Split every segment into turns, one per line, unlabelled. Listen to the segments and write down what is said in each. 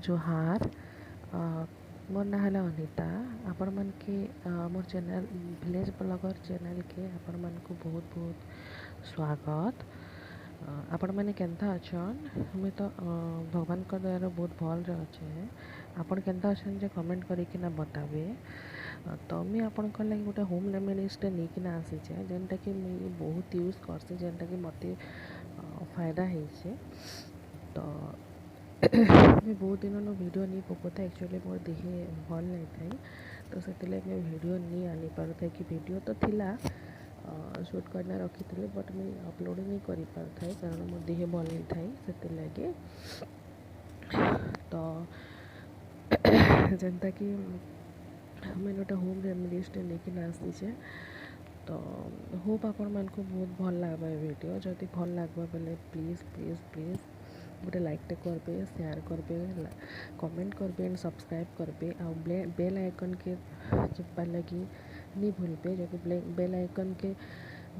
जोहार मोर ना है अनिता आपण मन के मोर चैनल विलेज ब्लॉगर चैनल के आपण मन को बहुत बहुत स्वागत। आपण मैंने केंता अच्छन मुई तो भगवान का दयार बहुत भल रे अच्छे। आपण केंता अच्छन जे कमेंट करके बतावे। तो मुई आपण लगे गोटे होम रेमेडीजटे नहीं आसीचे जेनटा कि मुई बहुत यूज करसी जेनटा कि मते फायदा है। तो मैं बहुत दिन वीडियो नहीं पकोता एक्चुअली मोर देहे भल नहीं थाई तो से मैं वीडियो नहीं आनी पार था कि वीडियो तो थिला शूट करना रखी थी बट मुझे अपलोड नहीं कर पार था कारण मोर देहे भल नहीं थाई से लगे। तो जनता कि मैं गोटे होम रेमेडीजटे लेकिन आसीचे। तो होप आपण मन को बहुत भल लगवा वीडियो जदि भल लगवा बेले प्लीज़ प्लीज़ प्लीज़ गोटे लाइकटे करबे शेयर करबे कमेंट करबे एंड सब्सक्राइब करबे आ बेल आइकन के चिपा लगी नहीं भूलबे। जब बेल आइकन के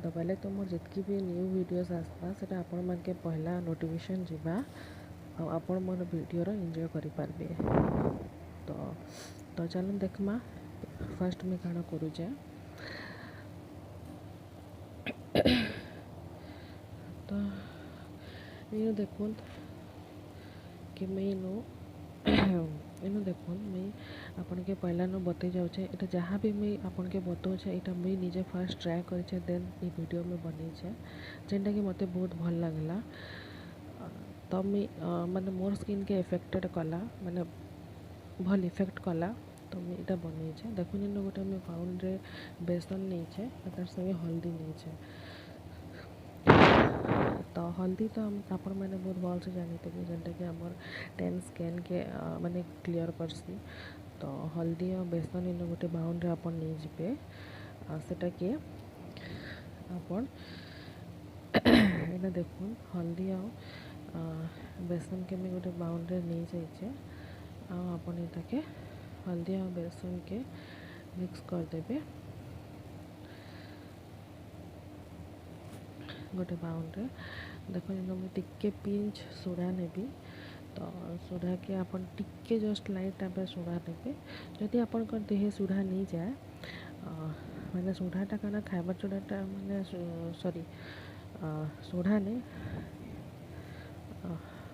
दबाले तो मोर जितकी भी न्यू वीडियोस आसबा से आपण मन के पहला नोटिफिकेशन जीवा आ आपण मोर वीडियो एंजॉय करि पारबे। तो चलो देखमा फर्स्ट में काना करूचे। तो ये देखुन कि मैं इनो देखुन मैं आपन के पहला न बते जाऊे ये जहाँ भी मुई आपन के बताऊे यहाँ मुई निजे फर्स्ट ट्राए करे देन ये वीडियो में बनईचे जेनटा कि मते बहुत भल लगला। तो मुई माने मोर स्किन के इफेक्टेड कला माने भल इफेक्ट कला तो मुई इटा बनईचे। देखुन इन गोटे मुई पाउंड रे बेसन नहींचे तार संगे हल्दी नहींचे। तो हल्दी तो आपण मैंने बहुत भल से जानी थे जेनटा कि आमर टेन स्किन के माने क्लियर करसी। तो हल्दी और बेसन इन गोटे बाउंड रे आपण नहीं जीवे सेटा के आपण एना देखुन हल्दी और बेसन के मैं गोटे बाउंड रे नहीं जाइए आपण एटा के हल्दी और बेसन के मिक्स कर देबे गोटे बाउंड रे। देखो मुझे टिके पिंच सोडा नेबी तो सोडा के अपन टिके जस्ट लाइट टाइप सोडा नेबे जदि अपन देहे सोडा नहीं जाए मैंने सोडाटा क्या खाइबार सोडाटा मैंने सॉरी सोडा ने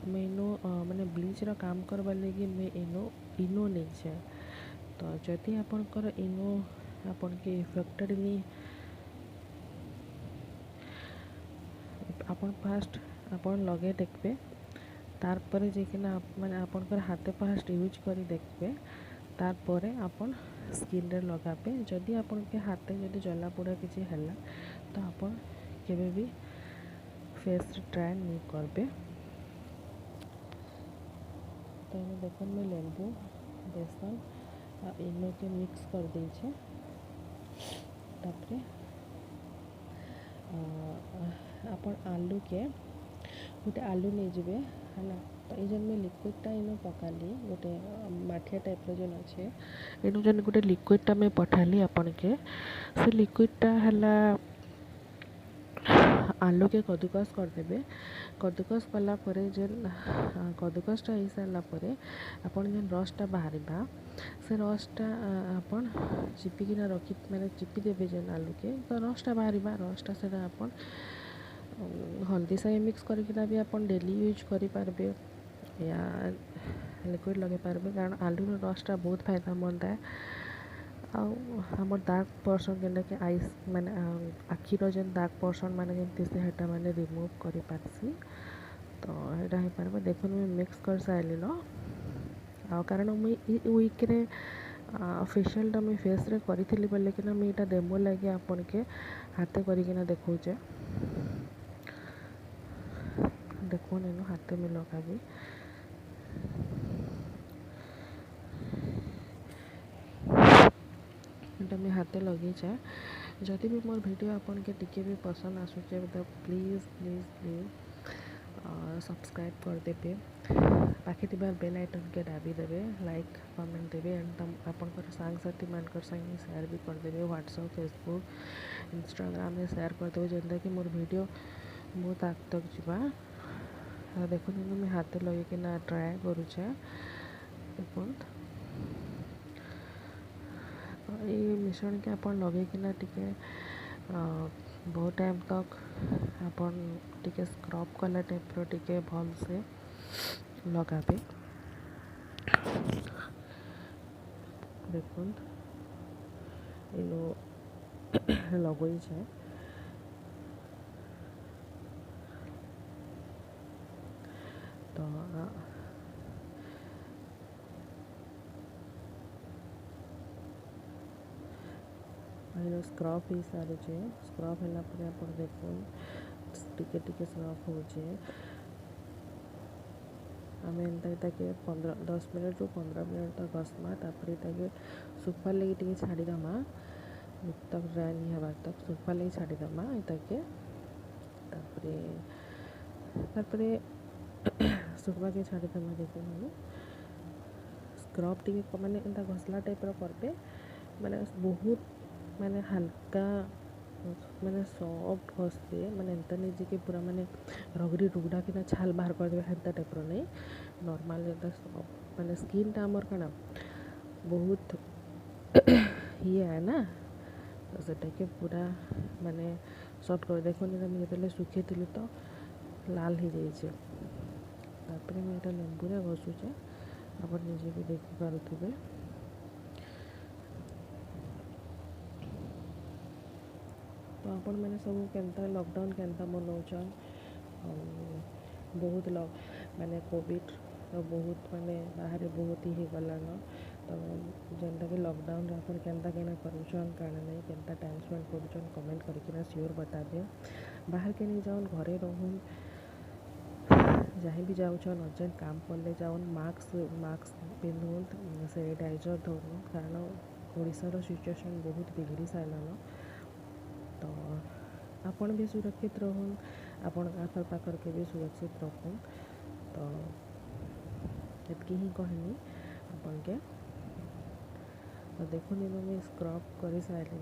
मैं इनो मैंने ब्लीच रा काम करवा लगी मैं इनो नहीं जाए। तो जदि आपनकर इनो आपन के इफेक्टेड नहीं आपन फास्ट आपन लगे देखबे तार परे जेकिना माने आपनकर हाथे फास्ट यूज करी देखबे तार परे आपन स्किन रे लगाबे। जदि आपन के हाथे जदि जला पोड़ा किछि हला तो आपन केबे भी फेस रे ट्राई नहीं करबे। तो ये देखन में लेंबू बेसन आ इनो के मिक्स कर देछे तापरे अपन आलू के गोटे आलू नहीं जीवे है। तो ये में लिक्विडटा इन पकाली गोटे माठिया टाइप जेन अच्छे इन जेन गोटे लिक्विडटा मैं पठाली अपन के से लिक्विडटा है आलू के कद्दूकस करदेबे। कद्दूकस कला परे जेन कद्दूकसटा हो सारा पर आपन जेन रसटा बाहर से रसटा आपन चिपिकिना रखी मैंने चिपी देबे जेन आलू के तो रसटा बाहर रसटा से आपन हल्दी सागे मिक्स करके भी आपन डेली यूज करि पारबे या लिक्विड लगे पारबे कारण आलू रसटा बहुत फायदामंद है। आमर दाग पर्सन जेनटा कि आईस माने आखिर जेन दाग पर्सन माने जमती से हेटा माने रिमूव करि पारसी। तो हेटा हो पारबे देखुन मैं मिक्स कर साइली न कारण मुई वीक रे फेशियलटा मुई फेस रे करी बोले कि मुई इटा डेमो लगे आपन के हाथे करिकिना देखौचे। देखो इन हाथे में लगाबी एटा मैं हाथे लगे जाए। जदि भी मोर वीडियो आपन के टिके भी पसंद आसुचे तो प्लीज़ प्लीज़ प्लीज़ सब्सक्राइब कर देबे पाखे थी बेल आइकन के दाबी देबे लाइक कमेंट देबे एंड आपनकर सांग साथी मानकर संगे शेयर भी कर देबे व्हाट्सएप फेसबुक इंस्टाग्राम में शेयर कर देबे जेनता कि मोर वीडियो बहुत आग तक जीवा। देखो मैं हाथे लगे कि ना ट्राए करूचे देखो ये मिश्रण के आप लगे टिके बहुत टाइम तक आपन टिके स्क्रब कला टाइप टिके भल से लगाबे। देखो इनो लगई छे तो स्क्रब हो सारी स्क्रब है देखो टिके टिके स्क्रब हो आम एंता के 10 मिनट रू 15 मिनट तक घसमा तापर सुखवार लगे छाड़ीदमा तक ड्राए नहीं हवा तक सुखवार लगे छाड़ीदमा के सुखवा के छाड़ीदमा देखो मैंने स्क्रब टी मैंने एंता घसला टाइप करबे मैंने बहुत मैंने हल्का मैंने सॉफ्ट घसबे मैंने एंता नहीं जे कि पूरा मैंने रगड़ी रुगड़ा कि छाल बाहर करदे हेन्ता टाइप नहीं नॉर्मल एंता सॉफ्ट मैंने स्किन टा आमर कना बहुत ये है ना तो सेटा के पूरा माने सॉफ्ट कर देखो नहीं जो सुखे थी तो लाल हो जाइए तापर मुझे लेंबूरे घसुचे आप निजे भी देखिपे तो आपण मैंने सब केनता लॉकडाउन केनता मनाउछन बहुत माने कोविड तो बहुत माने बाहर बहुत ही गलान तो जेनटा कि लॉकडाउन अपन केनता केना करूछन काना नहीं केनता टाइम स्पेंड करूछन कमेंट करके श्योर बताबे बाहर के नहीं जाऊन घरे रहून जहाँ भी जाऊन अर्जेंट काम पड़े जाऊन मास्क पिंधुन सैनिटाइजर धरुन कारण ओडिशार सिचुएशन बहुत बिगड़ी सारान तो आपण भी सुरक्षित रहून आपण आखर पाखर के भी सुरक्षित रखून तो इतकी ही कहनी अपन के तो देखो मुझे स्क्रब कर सारे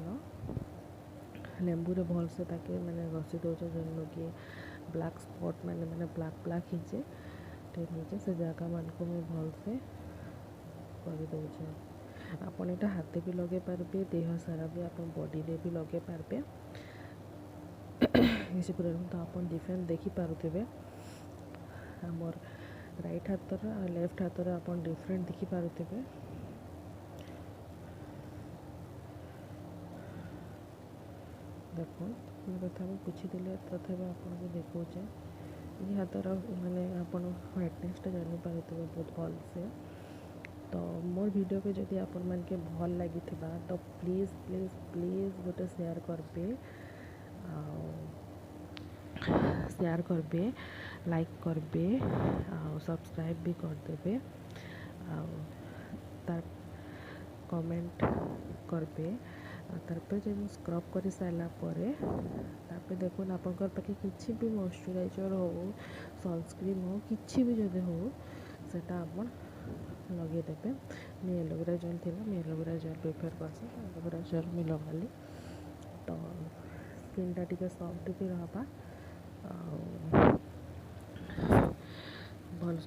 लेंबू रे भल से ताके मैंने घसी दौचे जेन कि ब्लैक स्पॉट मैंने ब्लैक हिचे नीचे से जगह मान को मुझे भल से कर दौचे आपन एटा हाथे भी लगे पारबे देह सारा भी आप बॉडी रे भी लगे पारबे इसी पूरा तो आप डिफरेंस देखी पारुथिबे हमर राइट हाथ और लेफ्ट हाथ आप डिफरेंट देखी पारुथिबे देखो तथा पूछी तथा आपको देखा ये हाथर मैंने आप व्हाइटनेसटा जानीपारे बहुत भल से तो मोर वीडियो पे जदि आपण मन के भल लगी तो प्लीज़ प्लीज़ प्लीज़ गोटे शेयर करबे लाइक करबे सब्सक्राइब भी करदेबे तार कमेंट करबे तारपर जब स्क्रब कर सारा तापर देखो आपंकर पाखे किसी भी मॉइस्चराइजर हो सनस्क्रीन हो किसी भी जदि हो सेटा आप लगेदेवे मैं एलोवेरा जेल थी मैं एलोवेरा जेल प्रिफर करसी एलोवेरा जेल मैं लगाली तो स्किनटा टी सॉफ्ट भी रहा भल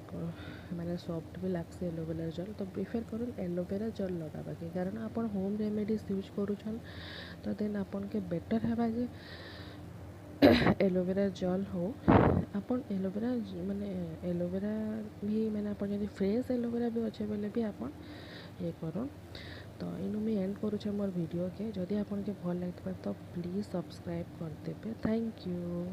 मैंने सॉफ्ट भी लग्स एलोवेरा जेल तो प्रिफर करूँ एलोवेरा जेल लगावा के कारण आप होम रेमेडीज यूज करुछन तो देन आपन के बेटर है जे एलोवेरा जेल हो आपन एलोवेरा माने एलोवेरा भी मैंने आप फ्रेश एलोवेरा भी अच्छे बेले भी आप ये करूँ तो इनु मैं एंड करुचे मोर वीडियो के जदि आपन के भल लगे तो प्लीज़ सब्सक्राइब करदेवे थैंक यू।